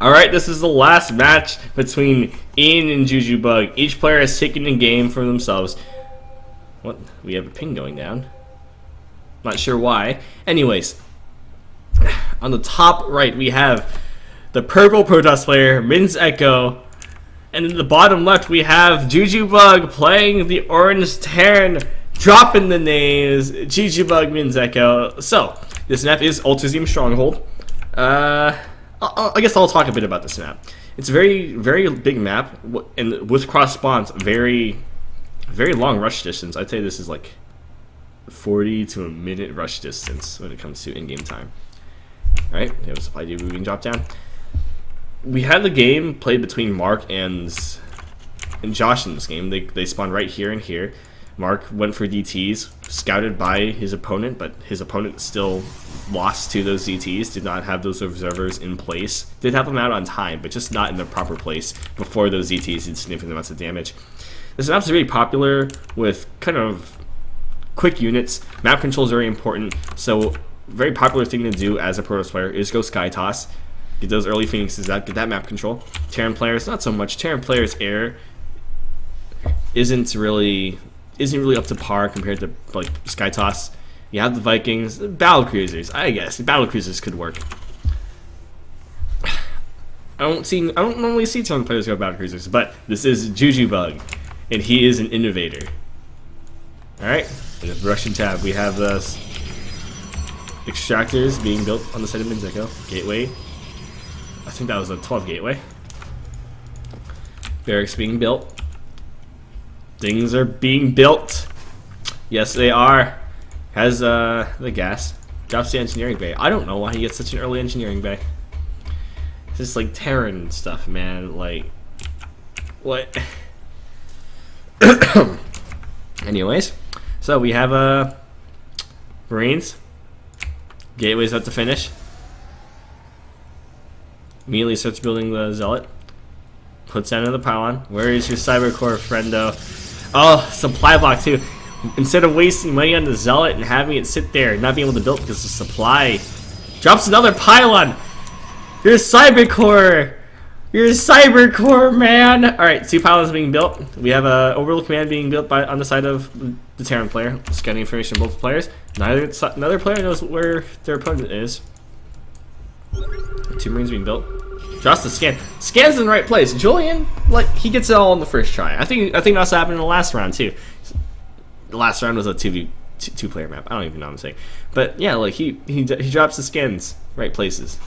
Alright, this is the last match between Ian and Jujubug. Each player has taken a game for themselves. What? We have a ping going down. Not sure why. Anyways, on the top right we have the purple Protoss player, Min's Echo. And in the bottom left we have Jujubug playing the orange Terran, dropping the names, Jujubug, Min's Echo. So, this map is Alterzim Stronghold. I guess I'll talk a bit about this map. It's a very, very big map, and with cross spawns, very long rush distance. I'd say this is like 40 to a minute rush distance when it comes to in-game time. Alright, we have a supply debugging drop down. We had the game played between Mark and Josh in this game. They spawned right here and here. Mark went for DTs, scouted by his opponent, but his opponent still lost to those DTs, did not have those observers in place. Did have them out on time, but just not in the proper place before those DTs did significant amounts of damage. This map's very popular with kind of quick units. Map control is very important, so very popular thing to do as a Protoss player is go Sky Toss. Get those early Phoenixes out, get that map control. Terran players, not so much. Terran players' air isn't really up to par compared to like Sky Toss. You have the Vikings, battle cruisers. I guess battle cruisers could work. I don't normally see Terran players go battle cruisers, but this is Jujubug, and he is an innovator. All right, in the production tab we have the extractors being built on the side of Min's Echo. Gateway. I think that was a 12 gateway. Barracks being built. Things are being built. Yes, they are. Has the gas. Drops the engineering bay. I don't know why he gets such an early engineering bay. It's just like Terran stuff, man. Like, what? Anyways, so we have Marines. Gateway's about to finish. Immediately starts building the Zealot. Puts down another pylon. Where is your Cybercore, friendo? Oh, supply block too. Instead of wasting money on the Zealot and having it sit there, not being able to build because the supply drops another pylon. You're Cybercore. You're Cybercore, man. All right, 2 pylons being built. We have a Overlook Command being built on the side of the Terran player, scanning information on both players. Another player knows where their opponent is. 2 Marines being built. Drops the scan. Scan's in the right place. Julian, like, he gets it all in the first try. I think that's happened in the last round too. The last round was a 2 player map. I don't even know what I'm saying. But yeah, like he drops the scans right places.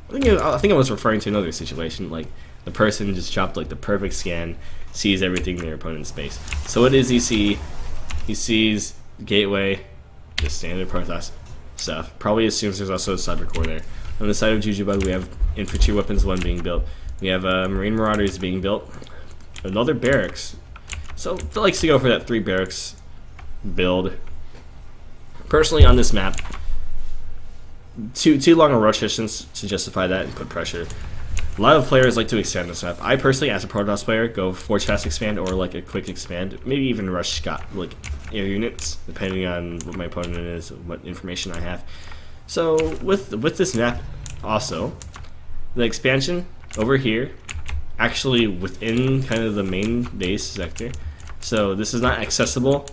I think I was referring to another situation, like the person just dropped like the perfect scan, sees everything in their opponent's space. So what does he see? He sees gateway, just standard Protoss stuff. Probably assumes there's also a Cybercore there. On the side of Jujubug, we have infantry weapons 1 being built. We have Marine Marauders being built. Another barracks. So it likes to go for that 3 barracks build. Personally, on this map, too long a rush distance to justify that and put pressure. A lot of players like to expand this map. I personally, as a Protoss player, go Forge Fast expand or like a quick expand, maybe even rush Scott, like air units, depending on what my opponent is, what information I have. So with this map, also the expansion over here, actually within kind of the main base sector. So this is not accessible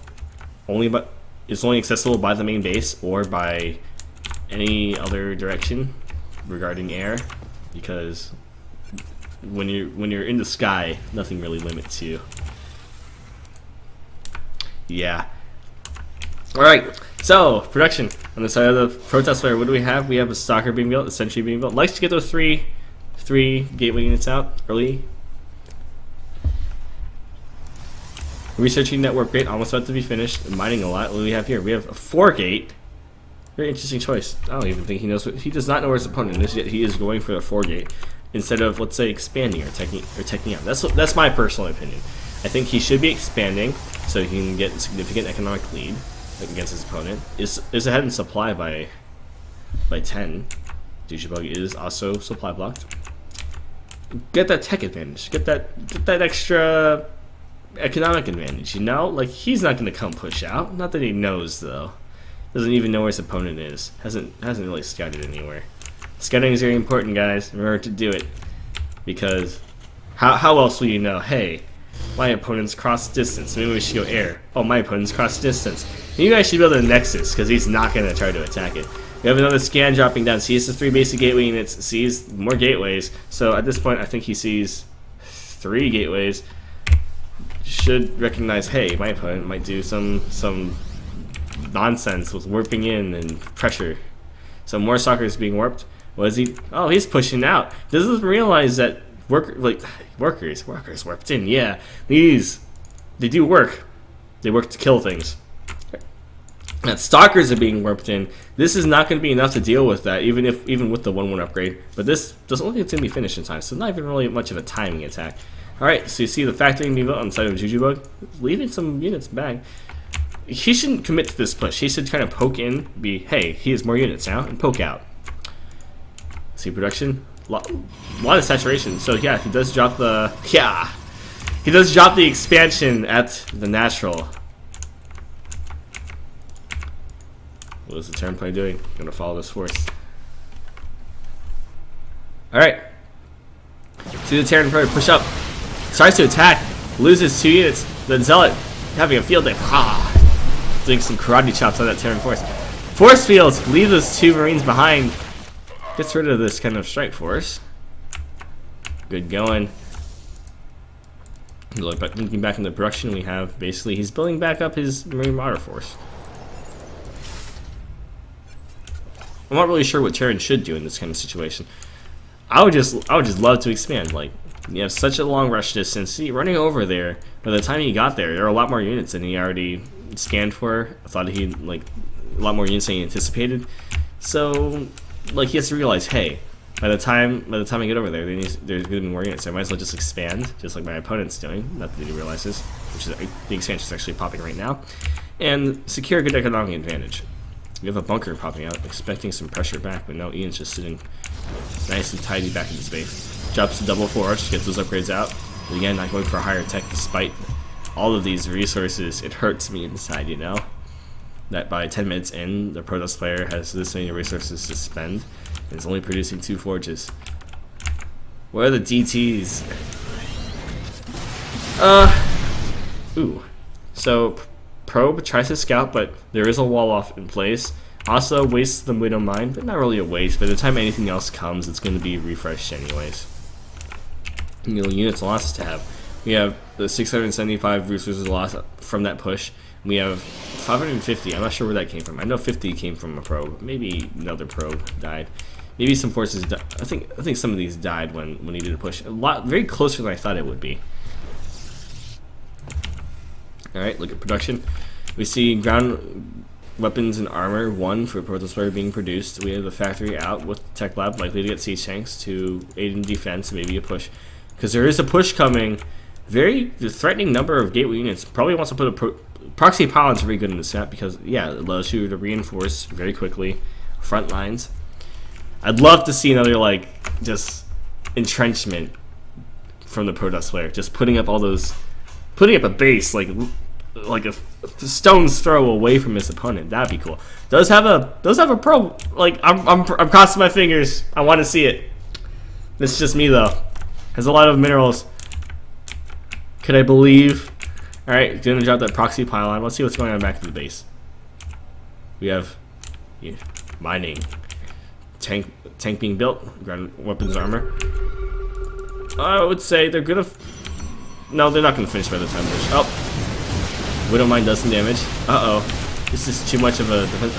it's only accessible by the main base or by any other direction regarding air, because when you're in the sky, nothing really limits you. Yeah. All right. So production on the side of the Protoss player. What do we have? We have a Stalker being built, a Sentry being built. Likes to get those three gateway units out early. Researching network gate, almost about to be finished. Mining a lot. What do we have here? We have a 4 gate. Very interesting choice. I don't even think he knows he does not know where his opponent is yet. He is going for the 4 gate instead of, let's say, expanding or teching out. That's my personal opinion. I think he should be expanding so he can get a significant economic lead against his opponent. Is ahead in supply by 10. Jujubug is also supply blocked. Get that tech advantage. Get that extra economic advantage, you know? Like, he's not going to come push out. Not that he knows, though. Doesn't even know where his opponent is. Hasn't really scouted anywhere. Scouting is very important, guys. Remember to do it. Because how else will you know, hey, my opponent's cross distance. Maybe we should go air. Oh, my opponent's cross distance. Maybe I should build a nexus, because he's not going to try to attack it. We have another scan dropping down. Sees the 3 basic gateway units. Sees more gateways. So at this point, I think he sees 3 gateways. Should recognize, hey, my opponent might do some nonsense with warping in and pressure. So more soccer is being warped. What is he? Oh, he's pushing out. Doesn't realize that workers warped in. Yeah, they do work. They work to kill things. That stalkers are being warped in. This is not going to be enough to deal with that, even with the 1/1 upgrade. But this doesn't look like it's going to be finished in time, so not even really much of a timing attack. All right, so you see the factory being built on the side of Jujubug, leaving some units back. He shouldn't commit to this push. He should kind of poke in, be, hey, he has more units now, and poke out. See production, a lot of saturation. So yeah, he does drop the expansion at the natural. What is the turn play doing? I'm gonna follow this force. Alright. See the Terran player push up. Starts to attack. Loses 2 units. The Zealot having a field day. Doing some karate chops on that Terran force. Force fields. Leave those 2 Marines behind. Gets rid of this kind of strike force. Good going. Looking back into production, we have basically he's building back up his Marine Marauder force. I'm not really sure what Terran should do in this kind of situation. I would just love to expand. Like, you have such a long rush distance. See, running over there, by the time he got there are a lot more units than he already scanned for. I thought he like a lot more units than he anticipated. So, like, he has to realize, hey, by the time I get over there, there's going to be more units. So I might as well just expand, just like my opponent's doing. Not that he realizes, which is the expansion is actually popping right now, and secure a good economic advantage. We have a bunker popping out, expecting some pressure back, but no, Ian's just sitting nice and tidy back in his base. Drops to double forge, gets those upgrades out. But again, not going for a higher tech despite all of these resources. It hurts me inside, you know? That by 10 minutes in, the Protoss player has this many resources to spend, and is only producing 2 forges. Where are the DTs? Ooh. So, Probe tries to scout, but there is a wall off in place. Also wastes the Widow Mine, but not really a waste. By the time anything else comes, it's going to be refreshed anyways. You know, units lost to have. We have the 675 resources lost from that push. We have 550. I'm not sure where that came from. I know 50 came from a probe. Maybe another probe died. Maybe some forces. I think some of these died when he did a push. Very closer than I thought it would be. All right, look at production. We see ground weapons and armor 1 for Protoss player being produced. We have the factory out with Tech Lab, likely to get siege tanks to aid in defense, maybe a push, because there is a push coming. The threatening number of gateway units. Probably wants to put a proxy pylons are very good in this map because yeah, it allows you to reinforce very quickly front lines. I'd love to see another like just entrenchment from the Protoss player, just putting up a base like a stone's throw away from his opponent. That'd be cool. Does have a pro. Like I'm crossing my fingers. I want to see it. It's just me though. Has a lot of minerals. Could I believe? All right, gonna drop that proxy pylon. Let's see what's going on back to the base. We have mining, tank being built, ground weapons armor. I would say they're gonna. No, they're not gonna finish by the time. Oh, Widow Mine does some damage. This is too much of a defense.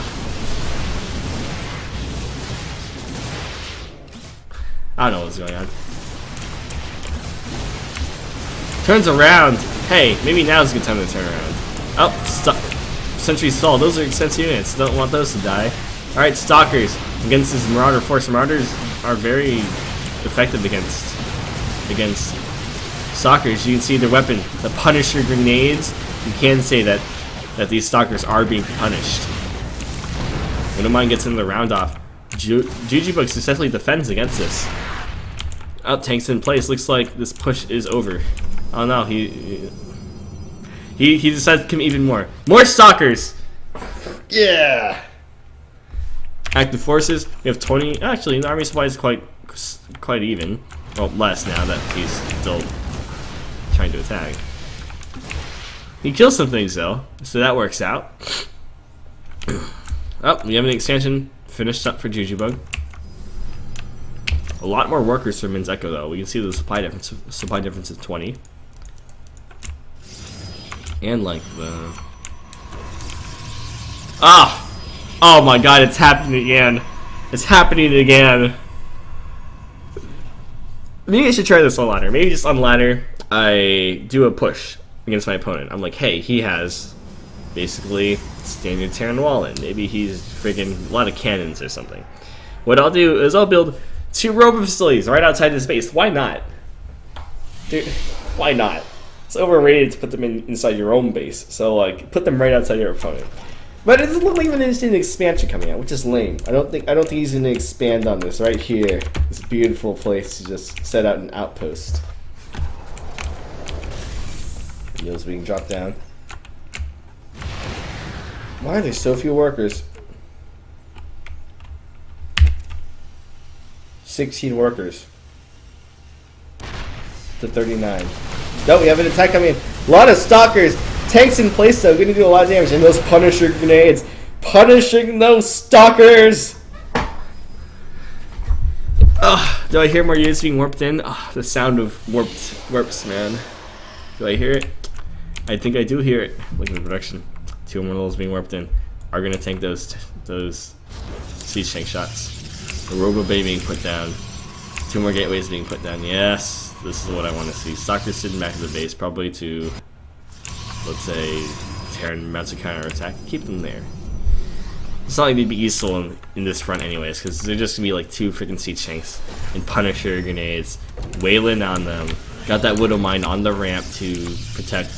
I don't know what's going on. Turns around. Hey, maybe now's a good time to turn around. Oh, stop. Sentry Stall. Those are expensive units. Don't want those to die. Alright, Stalkers. Against this Marauder force. Marauders are very effective against Stalkers. You can see their weapon, the Punisher grenades. You can say that these Stalkers are being punished. Widow Mine gets into the round off. Jujubug successfully defends against this. Oh, tanks in place. Looks like this push is over. Oh no, He decides to come even more. More stalkers! Yeah! Active forces. We have 20. Actually, the army supply is quite even. Well, less now that he's still trying to attack. He kills some things though, so that works out. Oh, we have an expansion finished up for Jujubug. A lot more workers for Min's Echo though. We can see the supply difference. Supply difference is 20. And like the oh my god, it's happening again. It's happening again. Maybe I should try this on ladder. Maybe just on ladder, I do a push against my opponent. I'm like, hey, he has basically standard Terran wall in. Maybe he's freaking a lot of cannons or something. What I'll do is I'll build 2 robo facilities right outside his base. Why not? Dude, why not? It's overrated to put them inside your own base. So like, put them right outside your opponent. But it doesn't look like there's an expansion coming out, which is lame. I don't think he's gonna expand on this right here. This beautiful place to just set out an outpost. Yields being dropped down. Why are there so few workers? 16 workers to 39. No, we have an attack coming in. A lot of stalkers. Tanks in place though, gonna do a lot of damage. And those Punisher grenades. Punishing those stalkers! Ugh, do I hear more units being warped in? Ugh, the sound of warps, man. Do I hear it? I think I do hear it. Look at the production. 2 more of those being warped in are gonna tank those siege tank shots. The Robo Bay being put down. 2 more gateways being put down. Yes, this is what I want to see. Stalkers sitting back at the base, probably to, let's say, Terran mounts a counter attack. Keep them there. It's not like they'd be useful in this front anyways, because they're just gonna be like 2 freaking siege tanks and Punisher grenades, Wayland on them. Got that Widow Mine on the ramp to protect.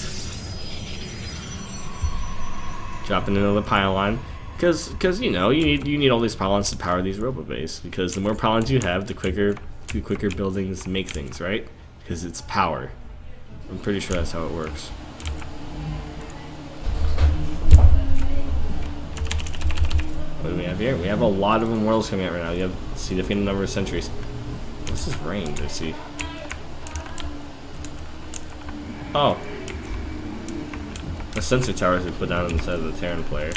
Dropping another pylon, because you know you need all these pylons to power these robo bays. Because the more pylons you have, the quicker buildings make things, right? Because it's power. I'm pretty sure that's how it works. What do we have here? We have a lot of immortals coming out right now. You have a significant number of sentries. What's this range? I see. Oh. The sensor towers we put down on the side of the Terran player.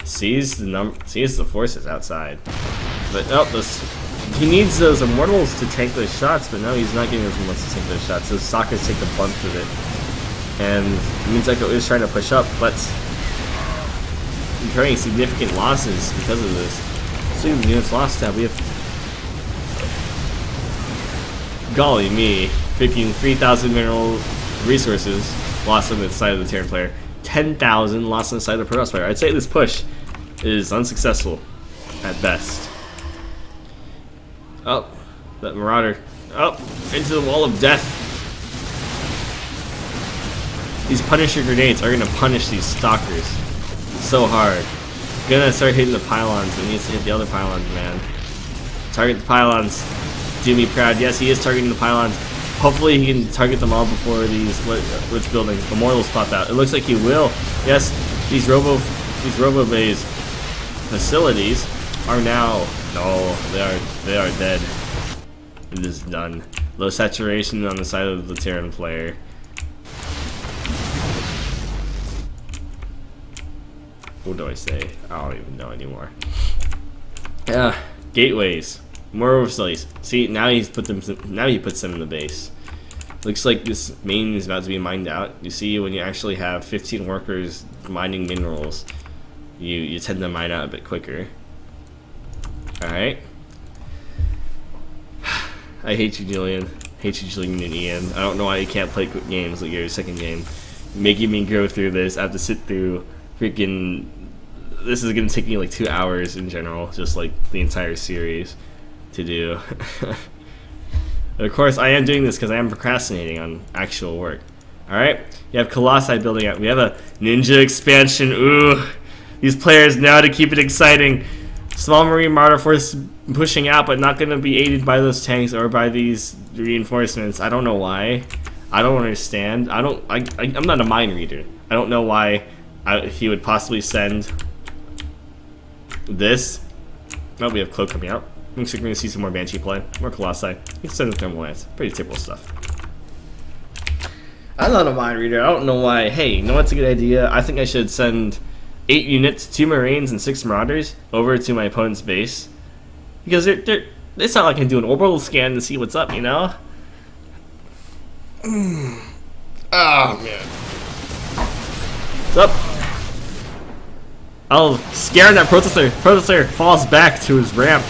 Sees the forces outside. But he needs those immortals to tank those shots, but no, he's not getting those immortals to tank those shots. Those stalkers take the brunt of it. And Min's Echo is trying to push up, but incurring significant losses because of this. See the units lost tab. We have, golly me, freaking 3,000 mineral resources lost on the side of the Terran player. 10,000 lost on the side of the Protoss player. I'd say this push is unsuccessful at best. Oh, that Marauder. Oh, into the wall of death. These Punisher grenades are gonna punish these stalkers so hard. Gonna start hitting the pylons. It needs to hit the other pylons, man. Target the pylons. Do me proud. Yes, he is targeting the pylons. Hopefully he can target them all before these what's building immortals pop out. It looks like he will. Yes, these robo bays facilities are now they are dead. It is done. Low saturation on the side of the Terran player. What do I say? I don't even know anymore. Yeah, gateways. More facilities. See, now he puts them in the base. Looks like this main is about to be mined out. You see, when you actually have 15 workers mining minerals, you tend to mine out a bit quicker. Alright. I hate you, Julian. Hate you, Julian and Ian. I don't know why you can't play quick games like your second game. Making me go through this. I have to sit through freaking... This is going to take me like 2 hours in general, just like the entire series to do. Of course, I am doing this because I am procrastinating on actual work. Alright, you have Colossi building up. We have a ninja expansion. Ooh, these players now to keep it exciting. Small Marine Martyr Force pushing out, but not going to be aided by those tanks or by these reinforcements. I don't know why. I don't understand. I'm not a mind reader. I don't know why he would possibly send this. Oh, we have Cloak coming out. Looks like we're going to see some more Banshee play. More Colossi. You can send the Thermal Lance. Pretty typical stuff. I'm not a mind reader. I don't know why. Hey, you know what's a good idea? I think I should send 8 units, 2 Marines, and 6 Marauders over to my opponent's base. Because it's not like I can do an orbital scan to see what's up, you know? Oh, man. What's up? Oh, scaring that Protester. Protester falls back to his ramp.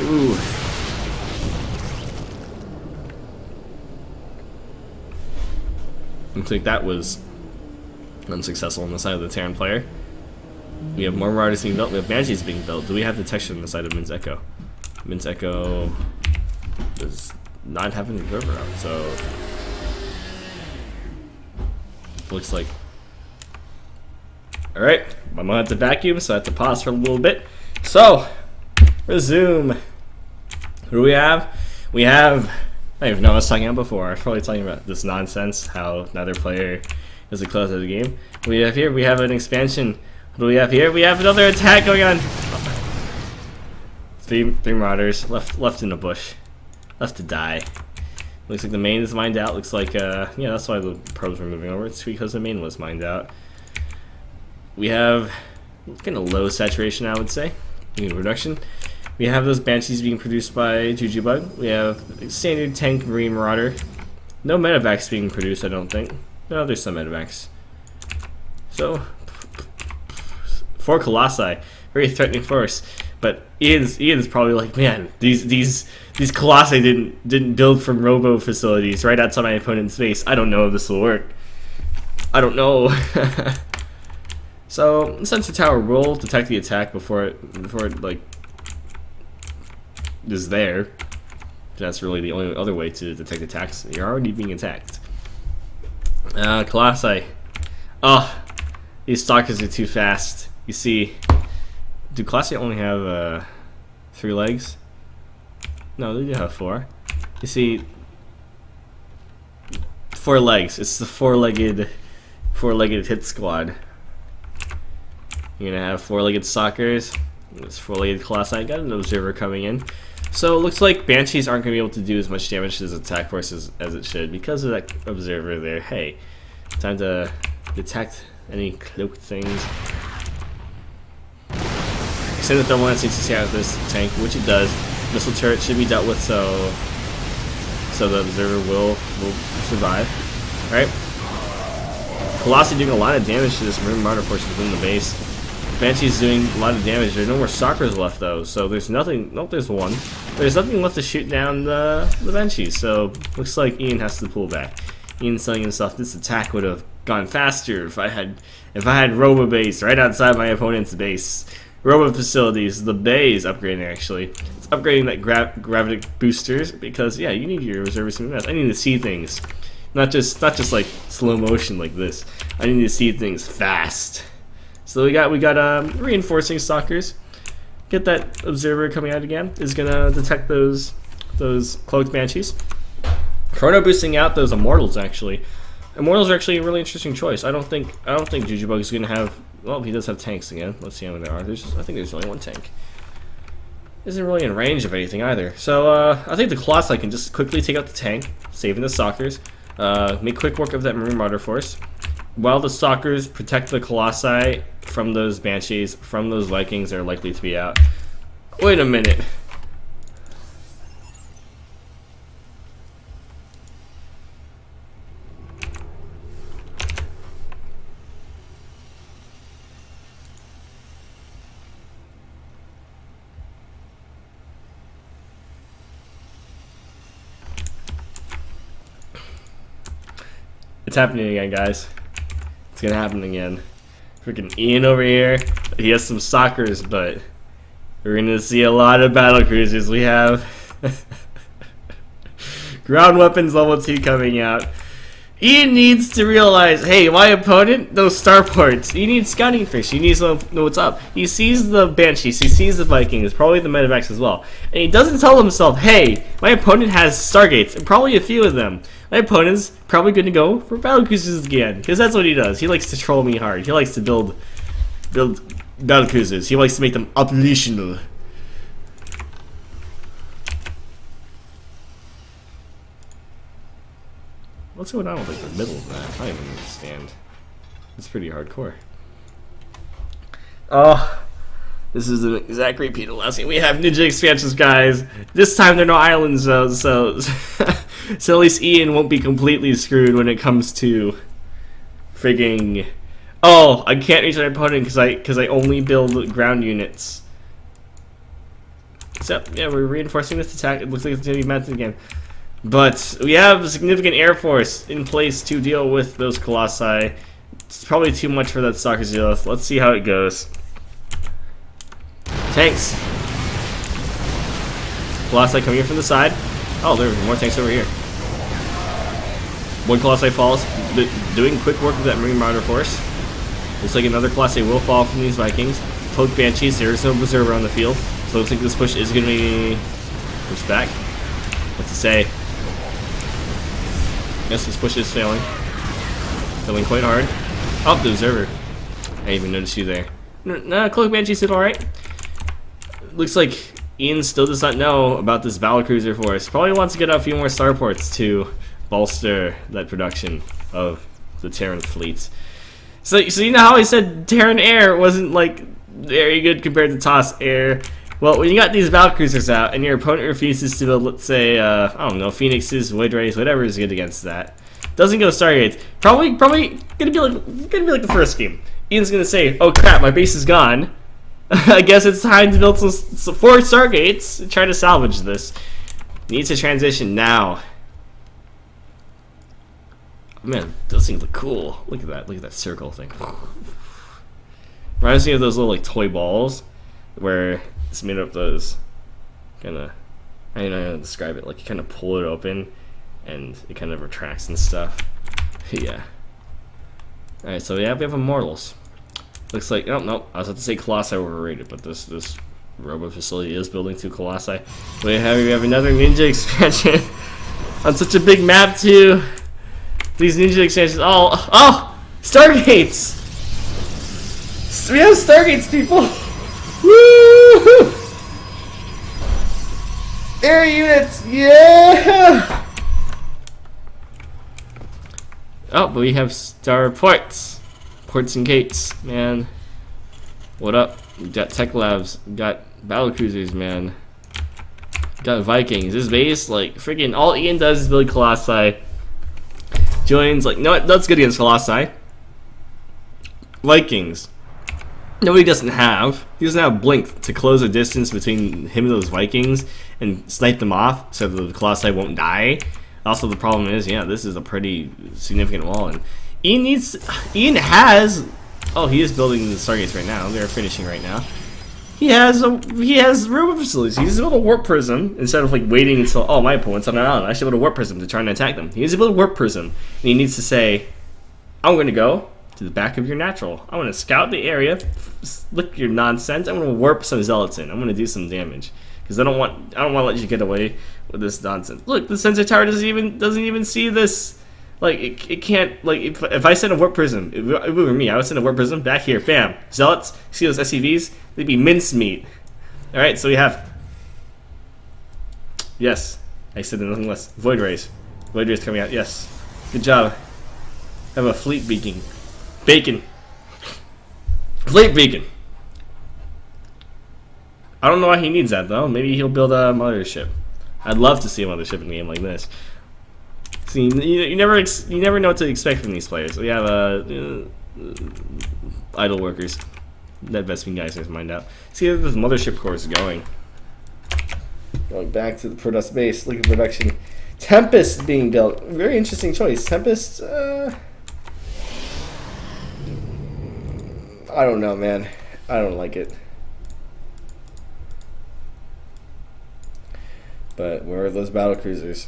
Ooh. Looks like that was unsuccessful on the side of the Terran player. We have more Marauders being built. We have Banshees being built. Do we have detection on the side of Min's Echo? Min's Echo does not have an observer out, so looks like. All right, I'm gonna have to vacuum, so I have to pause for a little bit. So resume. Who do we have? We have. I don't even know what I was talking about before. I was probably talking about this nonsense, how another player is a close of the game. We have here. We have an expansion. What do we have here? We have another attack going on. Three Marauders left in a bush, left to die. Looks like the main is mined out. Looks like yeah, that's why the probes were moving over. It's because the main was mined out. We have kind of low saturation, I would say. Reduction. We have those Banshees being produced by Jujubug. We have standard tank Marine Marauder. No medevacs being produced, I don't think. No, there's some medevacs. So 4 Colossi, very threatening force. But Ian's probably like, man, these Colossi didn't build from robo facilities right outside my opponent's base. I don't know if this will work. I don't know. So sensor tower will detect the attack before it like is there. That's really the only other way to detect attacks. You're already being attacked. Colossi. Oh, these stalkers are too fast. You see, do Colossi only have 3 legs? No, they do have 4. You see, 4 legs. It's the four-legged hit squad. You're gonna have 4-legged stalkers. This 4-legged Colossi. Got an observer coming in. So it looks like Banshees aren't going to be able to do as much damage to his attack force as it should because of that observer there. Hey, time to detect any cloaked things. Extend the thermal lance needs to stay out of this tank, which it does. Missile turret should be dealt with, so the observer will survive. All right. Colossi doing a lot of damage to this Marine Marauder force within the base. Banshee's doing a lot of damage. There's no more stalkers left though, so there's nothing. Nope, there's one. There's nothing left to shoot down the Banshees. So looks like Ian has to pull back. Ian's telling himself this attack would have gone faster if I had Robo base right outside my opponent's base. Robo facilities. The bay is upgrading actually. It's upgrading that gravitic boosters because yeah, you need your reservists and I need to see things, not just like slow motion like this. I need to see things fast. So we got reinforcing stalkers. Get that observer coming out again is gonna detect those cloaked Banshees. Chrono boosting out those immortals actually. Immortals are actually a really interesting choice. I don't think Jujubug is gonna have. Well, he does have tanks again. Let's see how many there are. I think there's only 1 tank. Isn't really in range of anything either. So I think the Colossi can just quickly take out the tank, saving the stalkers. Make quick work of that Marine Marauder force. While the stalkers protect the Colossi from those Banshees, from those Vikings that are likely to be out. Wait a minute. It's happening again, guys. It's gonna happen again. Freaking Ian over here. He has some stalkers, but we're gonna see a lot of battle cruisers. We have ground weapons level 2 coming out. Ian needs to realize, hey, my opponent, those starports. He needs scouting fish. He needs to know what's up. He sees the Banshees. He sees the Vikings. Probably the medevacs as well. And he doesn't tell himself, hey, my opponent has stargates, and probably a few of them. My opponent's probably going to go for battlecruisers again, because that's what he does. He likes to troll me hard. He likes to build battlecruisers. He likes to make them operational. What's going on with like the middle of that? I don't even understand. It's pretty hardcore. Oh, this is an exact repeat of last game. We have ninja expansions, guys. This time there are no islands, though, so at least Ian won't be completely screwed when it comes to frigging. Oh, I can't reach my opponent because I only build ground units. So yeah, we're reinforcing this attack. It looks like it's gonna be mounted again. But we have a significant air force in place to deal with those colossi. It's probably too much for that Stalker Zealous. Let's see how it goes. Tanks. Colossi coming in from the side. Oh, there's more tanks over here. One Colossi falls, doing quick work with that Marine Marauder force. Looks like another Colossi will fall from these Vikings. Poke Banshees, there is no Berserker on the field. So it looks like this push is going to be pushed back. What to say? Yes, this push is failing. Failing quite hard. Oh, the Observer. I didn't even notice you there. No, Cloak Banshees did alright. Looks like Ian still does not know about this battlecruiser force. Probably wants to get a few more starports to bolster that production of the Terran fleet. So you know how I said Terran Air wasn't like very good compared to TOS Air? Well, when you got these battlecruisers out and your opponent refuses to build, let's say, I don't know, Phoenixes, Void Rays, whatever is good against that, doesn't go Stargates. Probably gonna be like the first game. Ian's gonna say, "Oh crap, my base is gone. I guess it's time to build some 4 Stargates and try to salvage this." Needs to transition now. Man, those things look cool. Look at that circle thing. Reminds me of those little like toy balls where it's made up those kind of, I don't know how to describe it, like you kind of pull it open and it kind of retracts and stuff. Yeah. Alright, so yeah, we have Immortals. Looks like, oh no, I was about to say Colossi overrated, but this robot facility is building 2 Colossi. We have another ninja expansion on such a big map too. These ninja expansions, oh, Stargates! We have Stargates, people! Woo! Air units, yeah! Oh, but we have starports. Ports and gates, man. What up? We got tech labs, we got battlecruisers, man. We got Vikings. This base, like, freaking all Ian does is build Colossi. Julian's like, no, that's good against Colossi. Vikings. Nobody doesn't have. He doesn't have Blink to close the distance between him and those Vikings and snipe them off so that the Colossi won't die. Also, the problem is, yeah, this is a pretty significant wall, and Ian has. Oh, he is building the Stargates right now. They're finishing right now. He has robot facilities. He needs to build a warp prism instead of like waiting until, oh, my opponent's on an island, I should build a warp prism to try and attack them. He needs to build a warp prism, and he needs to say, I'm going to go to the back of your natural. I want to scout the area, look your nonsense. I'm going to warp some zealots in. I'm going to do some damage because I don't want to let you get away with this nonsense. Look, the sensor tower doesn't even see this. Like it can't, like if I send a warp prism, if it were me, I would send a warp prism back here, bam, zealots. See those SCVs? They'd be mincemeat. All right, so we have, yes, I said nothing less. Void Rays coming out. Yes, good job. Have a fleet beacon. Fleet beacon. I don't know why he needs that though. Maybe he'll build a mothership. I'd love to see a mothership in a game like this. See, you never know what to expect from these players. We have idle workers. That Vespene guys just mind out. See how this mothership core is going. Going back to the Protoss base. Look at production. Tempest being built. Very interesting choice. Tempest. I don't know, man. I don't like it. But where are those battlecruisers?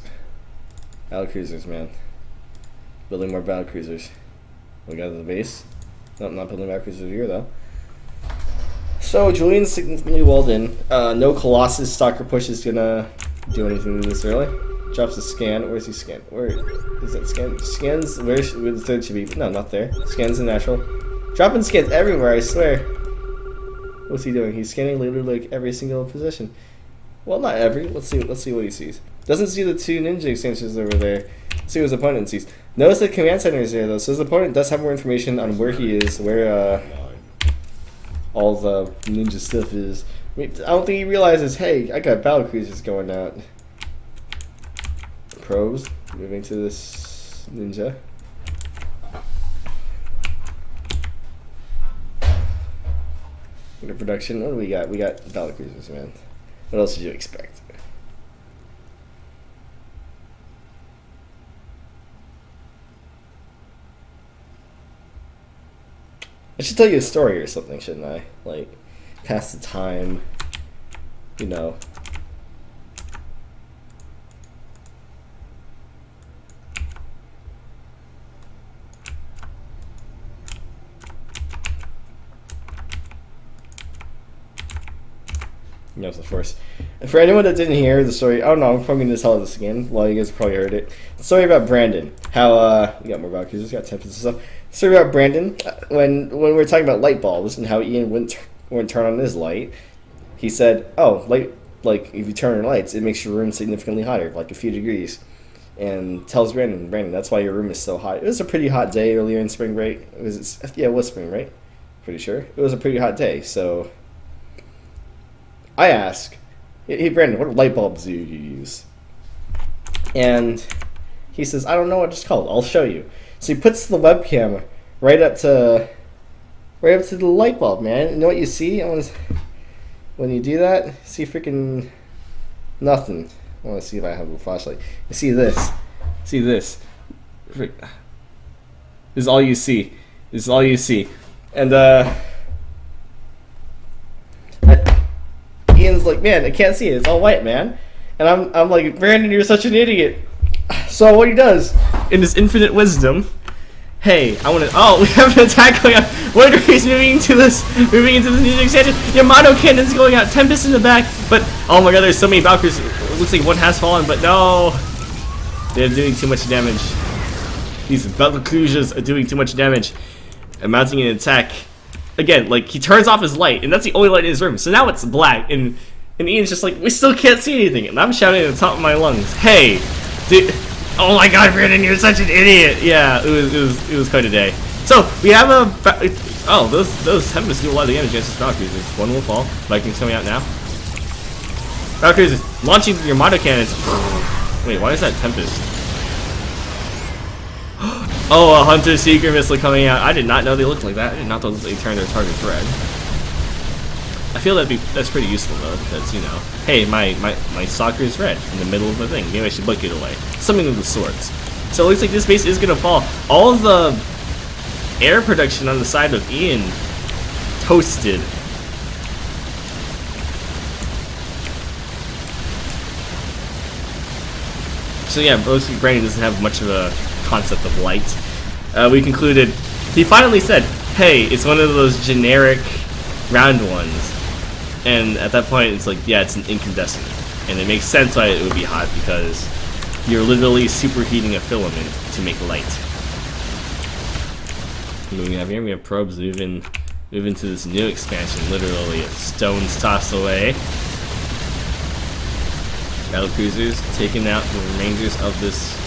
Battlecruisers, man. Building more battlecruisers. We got the base. No, not building battlecruisers here, though. So, Julian's significantly walled in. No Colossus Stalker push is gonna do anything this early. Drops a scan. Where's he scan? Where is that scan? Scans. Where the third should be? No, not there. Scans the natural. Dropping scans everywhere. I swear. What's he doing? He's scanning literally like every single position. Well, not every. Let's see. Let's see what he sees. Doesn't see the 2 ninja extensions over there. Let's see what his opponent sees. Notice the command center is there though, so his opponent does have more information on where he is, where all the ninja stuff is. I mean, I don't think he realizes, hey, I got battle cruisers going out. Probes, moving to this ninja. Into production, what do we got? We got battle cruisers, man. What else did you expect? I should tell you a story or something, shouldn't I? Like, pass the time, you know. Yes, of course. And for anyone that didn't hear the story, I don't know, I'm probably going to tell this again. Well, you guys probably heard it. The story about Brandon. How, we got more Valkyries, got templates and stuff. The story about Brandon, when we were talking about light bulbs and how Ian wouldn't turn on his light, he said, oh, light, like, if you turn on lights, it makes your room significantly hotter, like a few degrees. And tells Brandon, that's why your room is so hot. It was a pretty hot day earlier in spring break. It was spring, right? Pretty sure. It was a pretty hot day, so I ask, hey Brandon, what light bulbs do you use? And he says, I don't know what it's called. I'll show you. So he puts the webcam right up to the light bulb, man. You know what you see? When you do that, see freaking nothing. I want to see if I have a flashlight. You see this? See this? This is all you see. This is all you see. And Ian's like, man, I can't see it. It's all white, man. And I'm like, Brandon, you're such an idiot. So what he does, in his infinite wisdom, hey, I want to. Oh, we have an attack going on. Wonder's moving into this new extension. Yamato cannon's going out. Tempest in the back. But oh my god, there's so many Valkyries. It looks like one has fallen, but no, they're doing too much damage. These Valkyries are doing too much damage. And mounting an attack. Again, like, he turns off his light, and that's the only light in his room. So now it's black, and Ian's just like, we still can't see anything. And I'm shouting at the top of my lungs, hey, dude, oh my god, Brandon, you're such an idiot. Yeah, it was quite a day. So, we have those Tempests do a lot of damage against the Valkyries. One will fall. Vikings coming out now. Valkyries launching your Yamato cannons. Wait, why is that Tempest? Oh, a Hunter Seeker missile coming out. I did not know they looked like that. I did not know they turned their targets red. I feel that's pretty useful though, because, you know, hey, my stalker is red in the middle of the thing. Maybe I should look it away. Something of the sorts. So it looks like this base is gonna fall. All of the air production on the side of Ian toasted. So yeah, mostly Brandon doesn't have much of a concept of light. We concluded, he finally said, hey, it's one of those generic round ones. And at that point, it's like, yeah, it's an incandescent. And it makes sense why it would be hot, because you're literally superheating a filament to make light. Moving up here, we have probes moving to this new expansion, literally a stone's toss away. Battle cruisers taking out the rangers of this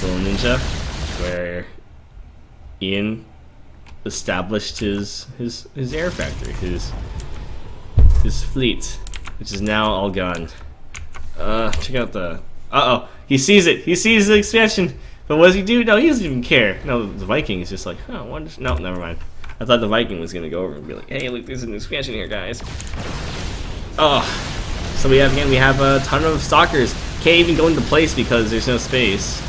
little ninja, where Ian established his air factory, his fleet, which is now all gone. Check out the he sees it. He sees the expansion, but what does he do? No, he doesn't even care. No, the Viking is just like, oh, no, never mind. I thought the Viking was gonna go over and be like, hey, look, there's an expansion here, guys. Oh, so we have a ton of stalkers. Can't even go into place because there's no space.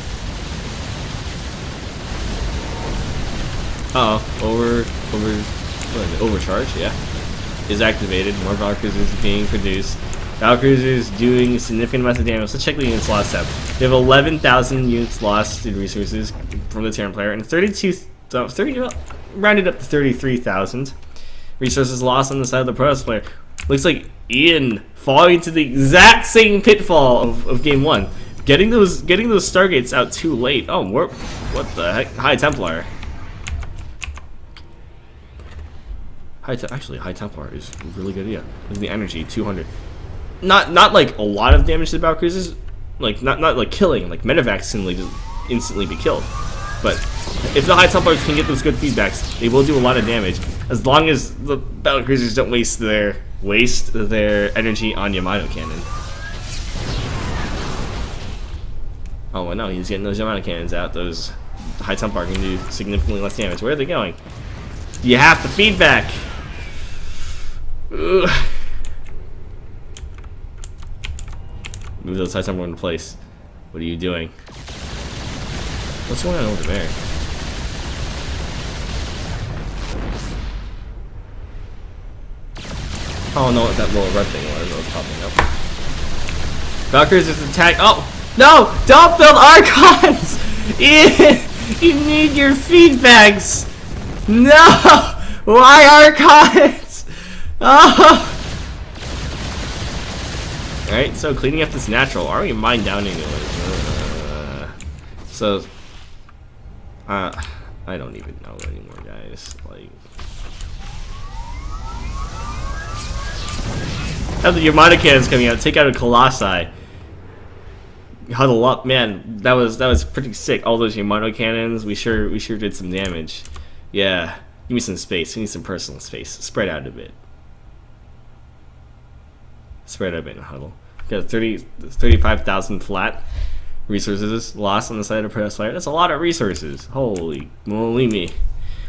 Overcharge, yeah, is activated. More Valkyries being produced. Valkyries doing a significant amount of damage. Let's check the units lost up. We have 11,000 units lost in resources from the Terran player, and 30 rounded up to 33,000 resources lost on the side of the Protoss player. Looks like Ian falling into the exact same pitfall of game 1. Getting those Stargates out too late. Oh, what the heck? High Templar. Actually, High Templar is a really good idea. There's the energy, 200. Not like a lot of damage to the Battlecruisers. Like not like killing. Like Medivacs can like just instantly be killed. But if the High Templars can get those good feedbacks, they will do a lot of damage. As long as the Battlecruisers don't waste their energy on Yamato cannon. Oh well, no, he's getting those Yamato cannons out. Those High Templar can do significantly less damage. Where are they going? You have the feedback. Ugh. Move those High Templar into place. What are you doing? What's going on over there? Oh no, that little red thing was popping up. Valkyries is attack. Oh no! Don't build Archons! You need your feedbacks. No! Why Archons? Oh! Alright, so cleaning up this natural. Are we mine down anyway? I don't even know anymore, guys. Like, now the Yamato cannon's coming out. Take out a Colossi. Huddle up, man. That was pretty sick. All those Yamato cannons. We sure did some damage. Yeah. Give me some space. We need some personal space. Spread out a bit. Spread out a bit in huddle. Got 35,000 flat resources lost on the side of Protest Fire. That's a lot of resources. Holy moly me.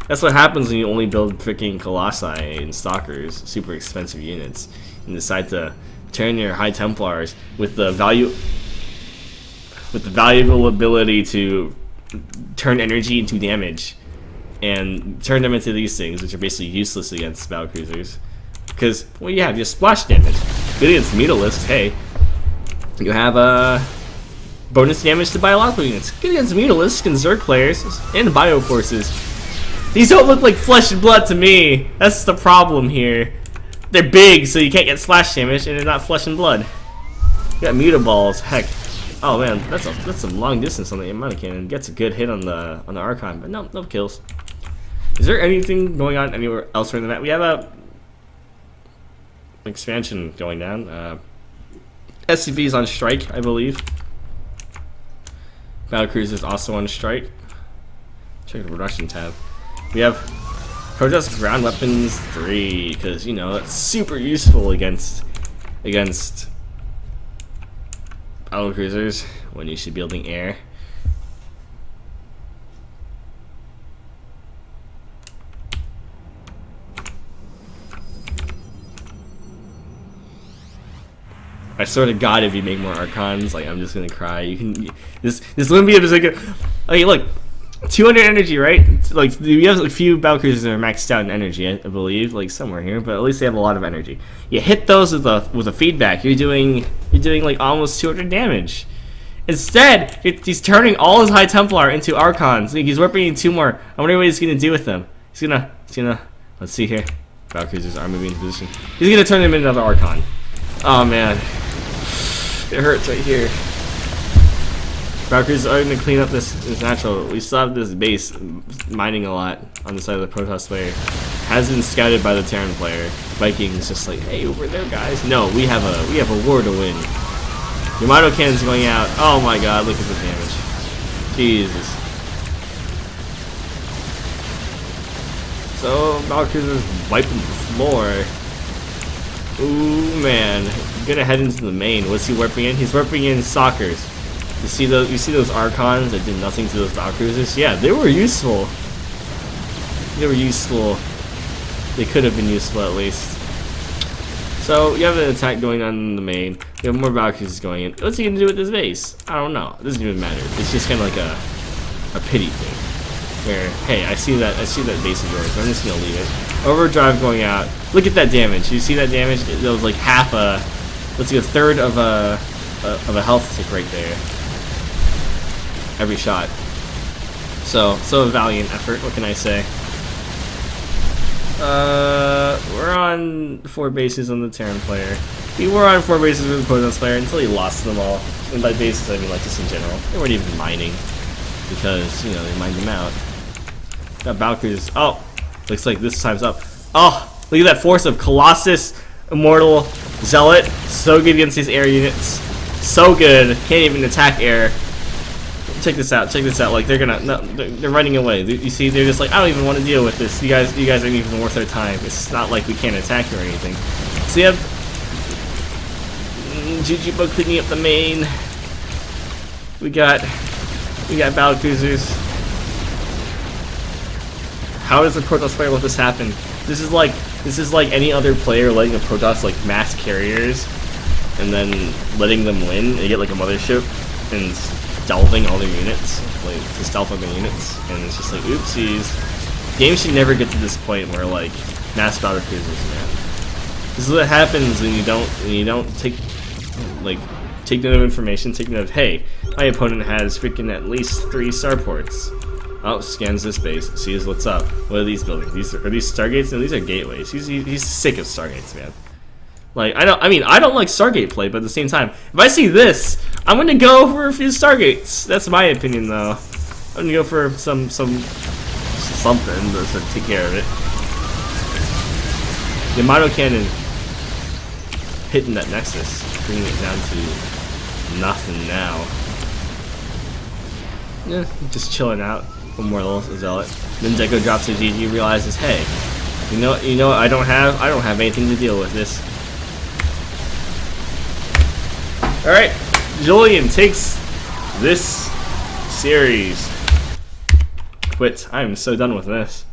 That's what happens when you only build freaking Colossi and Stalkers, super expensive units, and decide to turn your High Templars with the valuable ability to turn energy into damage, and turn them into these things, which are basically useless against Battlecruisers. Because, well, you have your splash damage. Good against Mutalisks, hey. You have bonus damage to biological units. Good against Mutalisks and Zerg players and Bioforces. These don't look like flesh and blood to me. That's the problem here. They're big, so you can't get splash damage, and they're not flesh and blood. You got Mutaballs, heck. Oh man, that's some long distance on the Yamato cannon. Gets a good hit on the Archon, but no kills. Is there anything going on anywhere else in the map? We have a expansion going down. SCV is on strike, I believe. Battlecruiser is also on strike. Check the production tab. We have Protest Ground Weapons 3, because you know that's super useful against Battlecruisers when you should be building air. I swear to God, if you make more Archons, like I'm just gonna cry. You can this Olympiad is like okay, look, 200 energy, right? Like we have a few Battlecruisers that are maxed out in energy, I believe, like somewhere here, but at least they have a lot of energy. You hit those with a feedback, you're doing like almost 200 damage. Instead, he's turning all his High Templar into Archons. He's whipping in 2 more. I wonder what he's gonna do with them. He's gonna let's see here. Battlecruisers are moving into position. He's gonna turn them into another Archon. Oh man. It hurts right here. Valkyries are going to clean up this natural. We still have this base mining a lot on the side of the Protoss player. Has been scouted by the Terran player. Vikings just like, hey, over there, guys. No, we have a war to win. Yamato cannon's going out. Oh my God, look at the damage. Jesus. So Valkyries is wiping the floor. Ooh man, gonna head into the main. What's he warping in? He's warping in Stalkers. You see those Archons that did nothing to those Battlecruisers? Yeah, they were useful. They were useful. They could have been useful at least. So you have an attack going on in the main. You have more Battlecruisers going in. What's he gonna do with this base? I don't know. It doesn't even matter. It's just kind of like a pity thing. Where, hey, I see that base of yours. I'm just gonna leave it. Overdrive going out. Look at that damage. You see that damage? It was like half a, let's see, a third of a health tick right there. Every shot. So a valiant effort. What can I say? We're on 4 bases on the Terran player. We were on 4 bases with the Protoss player until he lost them all. And by bases, I mean like just in general. They weren't even mining because, you know, they mined them out. Got Valkyries. Oh, looks like this time's up. Oh, look at that force of Colossus, Immortal, Zealot. So good against these air units. So good. Can't even attack air. Check this out. Check this out. Like they're running away. You see, they're just like, I don't even want to deal with this. You guys aren't even worth our time. It's not like we can't attack you or anything. So you have Juju Bug cleaning up the main. We got battle cruisers. How does the Protoss player let this happen? This is like any other player letting the Protoss like mass carriers and then letting them win. They get like a mothership and delving all their units, like to stealth on their units, and it's just like oopsies. Games should never get to this point where like mass battle cruisers, man. This is what happens when you don't take note of information, take note of, hey, my opponent has freaking at least 3 starports. Oh, scans this base, sees what's up. What are these buildings? Are these Stargates? No, these are gateways. He's sick of Stargates, man. Like, I don't like Stargate play, but at the same time, if I see this, I'm gonna go for a few Stargates. That's my opinion, though. I'm gonna go for something to take care of it. Yamato Cannon hitting that Nexus, bringing it down to nothing now. Yeah, just chilling out. Immortal Zealot. Then Deco drops a GG, realizes, hey, you know what I don't have anything to deal with this. Alright, Julian takes this series. Quit. I'm so done with this.